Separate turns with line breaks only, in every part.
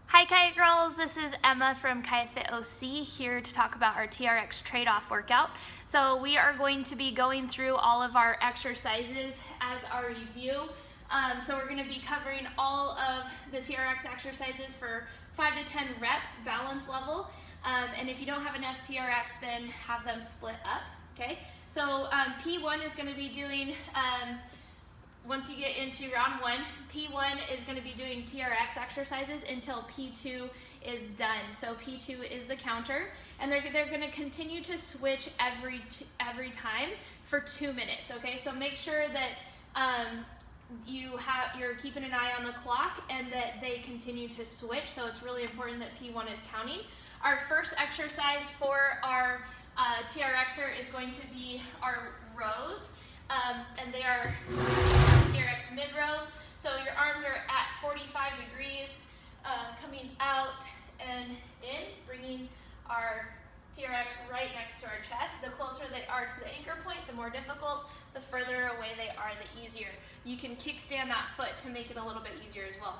Hi Kaia girls, this is Emma from Kaia FIT OC here to talk about our TRX Trade Off workout. So we are going to be going through all of our exercises as our review. So we're going to be covering all of the TRX exercises for 5 to 10 reps, balance level. And if you don't have enough TRX, then have them split up. Okay. So P1 is going to be doing once you get into round 1, P1 is going to be doing TRX exercises until P2 is done. So P2 is the counter, and they're going to continue to switch every time for 2 minutes. Okay, so make sure that you're keeping an eye on the clock and that they continue to switch. So it's really important that P1 is counting. Our first exercise for our TRXer is going to be our rows. And they are TRX mid rows. So your arms are at 45 degrees, coming out and in, bringing our TRX right next to our chest. The closer they are to the anchor point, the more difficult. The further away they are, the easier. You can kickstand that foot to make it a little bit easier as well.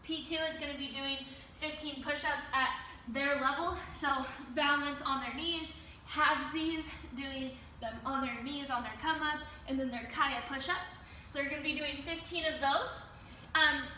P2 is going to be doing 15 push-ups at their level. So balance on their knees, halvesies, doing them on their knees, on their come up, and then their Kaia push-ups. So they're going to be doing 15 of those,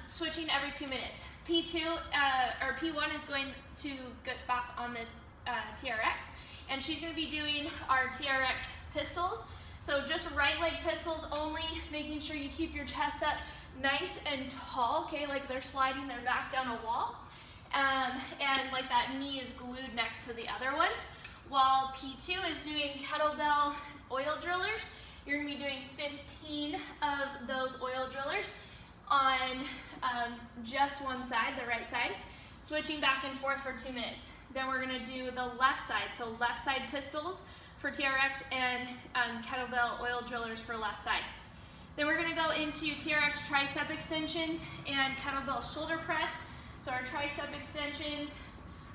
switching every 2 minutes. P1 is going to get back on the TRX, and she's going to be doing our TRX pistols. So just right leg pistols only, making sure you keep your chest up nice and tall, okay, like they're sliding their back down a wall, and like that knee is glued next to the other one. While P2 is doing kettlebell oil drillers, you're going to be doing 15 of those oil drillers on just one side, the right side, switching back and forth for 2 minutes. Then we're going to do the left side, so left side pistols for TRX and kettlebell oil drillers for left side. Then we're going to go into TRX tricep extensions and kettlebell shoulder press. So our tricep extensions,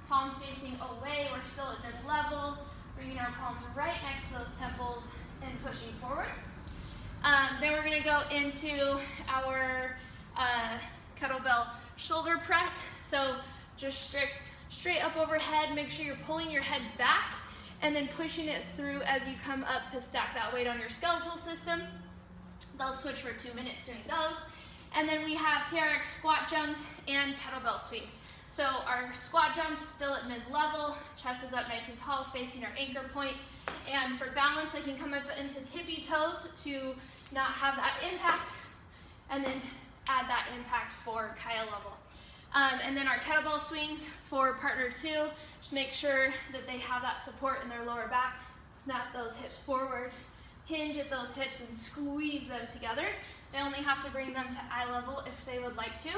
palms facing away, we're still at mid-level, bringing our palms right next to those temples and pushing forward. Then we're going to go into our kettlebell shoulder press. So just straight up overhead, make sure you're pulling your head back and then pushing it through as you come up to stack that weight on your skeletal system. They'll switch for 2 minutes doing those. And then we have TRX squat jumps and kettlebell swings. So our squat jumps still at mid-level, chest is up nice and tall, facing our anchor point. And for balance, I can come up into tippy toes to not have that impact, and then add that impact for Kaia level. And then our kettlebell swings for partner 2, just make sure that they have that support in their lower back. Snap those hips forward, hinge at those hips and squeeze them together. They only have to bring them to eye level if they would like to.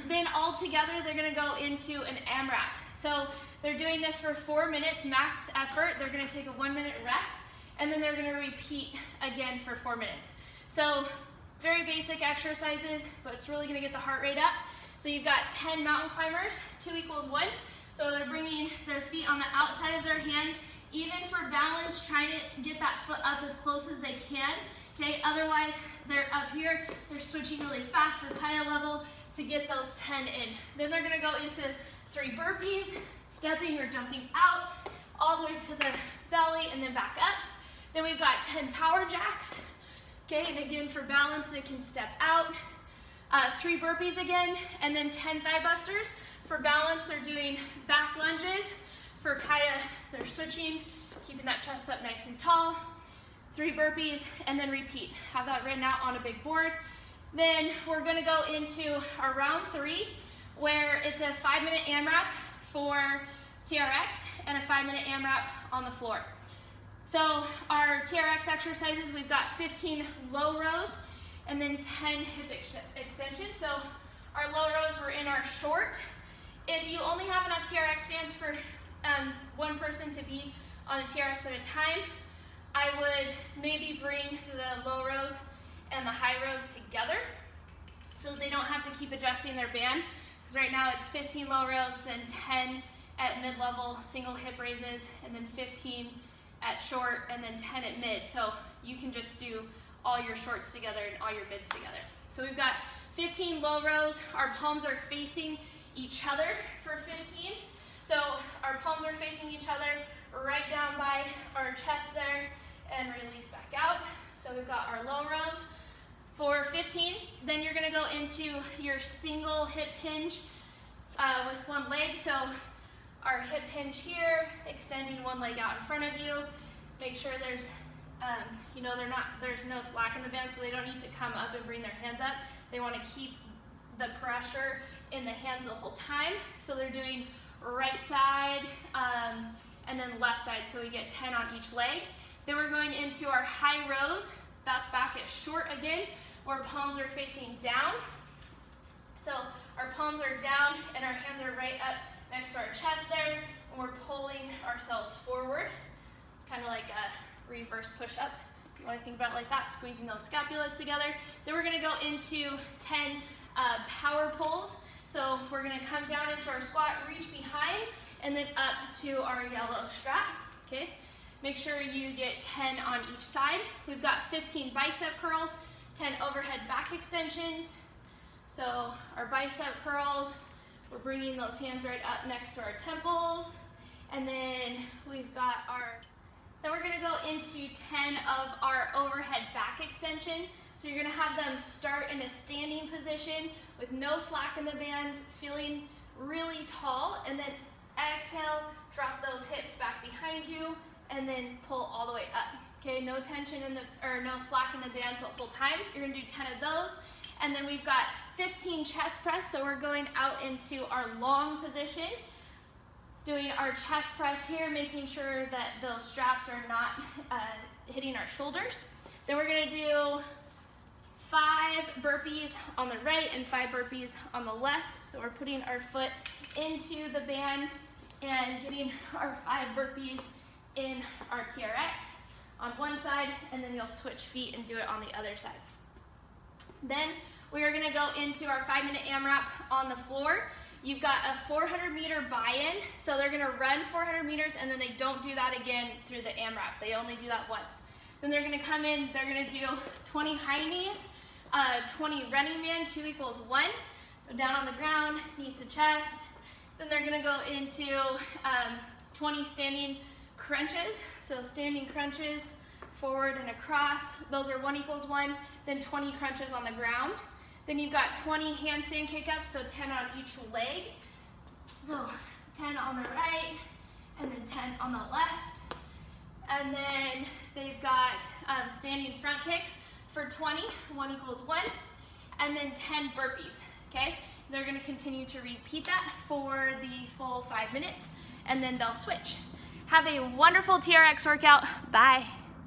Then all together, they're going to go into an AMRAP. So they're doing this for 4 minutes, max effort. They're going to take a 1 minute rest, and then they're going to repeat again for 4 minutes. So very basic exercises, but it's really going to get the heart rate up. So you've got 10 mountain climbers, 2 equals 1. So they're bringing their feet on the outside of their hands. Even for balance, trying to get that foot up as close as they can. Okay, otherwise they're up here, they're switching really fast for Kaia level to get those 10 in. Then they're gonna go into 3 burpees, stepping or jumping out, all the way to the belly and then back up. Then we've got 10 power jacks. Okay, and again for balance, they can step out. 3 burpees again, and then 10 thigh busters. For balance, they're doing back lunges. For Kaia, they're switching, keeping that chest up nice and tall. 3 burpees, and then repeat. Have that written out on a big board. Then we're going to go into our round 3, where it's a 5-minute AMRAP for TRX and a 5-minute AMRAP on the floor. So our TRX exercises, we've got 15 low rows and then 10 hip extensions. So our low rows were in our short. If you only have enough TRX bands for one person to be on a TRX at a time, I would maybe bring the low rows and the high rows together so they don't have to keep adjusting their band, because right now it's 15 low rows, then 10 at mid-level single hip raises, and then 15 at short, and then 10 at mid. So you can just do all your shorts together and all your mids together. So we've got 15 low rows. Our palms are facing each other for 15. So our palms are facing each other, right down by our chest there, and release back out. So we've got our low rows for 15. Then you're gonna go into your single hip hinge with one leg. So our hip hinge here, extending one leg out in front of you. Make sure there's, there's no slack in the band, so they don't need to come up and bring their hands up. They want to keep the pressure in the hands the whole time. So they're doing right side and then left side, so we get 10 on each leg. Then we're going into our high rows. That's back at short again, where palms are facing down. So our palms are down and our hands are right up next to our chest there, and we're pulling ourselves forward. It's kind of like a reverse push-up. If you want to think about it like that, squeezing those scapulas together. Then we're going to go into 10 power pulls. So we're going to come down into our squat, reach behind, and then up to our yellow strap. Okay. Make sure you get 10 on each side. We've got 15 bicep curls, 10 overhead back extensions. So our bicep curls, we're bringing those hands right up next to our temples. And then we've got then we're gonna go into 10 of our overhead back extension. So you're gonna have them start in a standing position with no slack in the bands, feeling really tall, and then exhale, drop those hips back behind you, and then pull all the way up. Okay, no tension no slack in the bands the whole time. You're gonna do 10 of those. And then we've got 15 chest press, so we're going out into our long position, doing our chest press here, making sure that those straps are not hitting our shoulders. Then we're gonna do 5 burpees on the right and 5 burpees on the left. So we're putting our foot into the band and getting our 5 burpees in our TRX on one side, and then you'll switch feet and do it on the other side. Then we are gonna go into our 5-minute AMRAP on the floor. You've got a 400-meter buy-in, so they're gonna run 400 meters and then they don't do that again through the AMRAP. They only do that once. Then they're gonna come in, they're gonna do 20 high knees, 20 running man, 2 equals 1. So down on the ground, knees to chest. Then they're gonna go into 20 standing crunches. So standing crunches, forward and across. Those are 1 equals 1. Then 20 crunches on the ground. Then you've got 20 handstand kick-ups, so 10 on each leg. So 10 on the right, and then 10 on the left. And then they've got standing front kicks for 20, 1 equals 1. And then 10 burpees, okay? They're gonna continue to repeat that for the full 5 minutes, and then they'll switch. Have a wonderful TRX workout. Bye.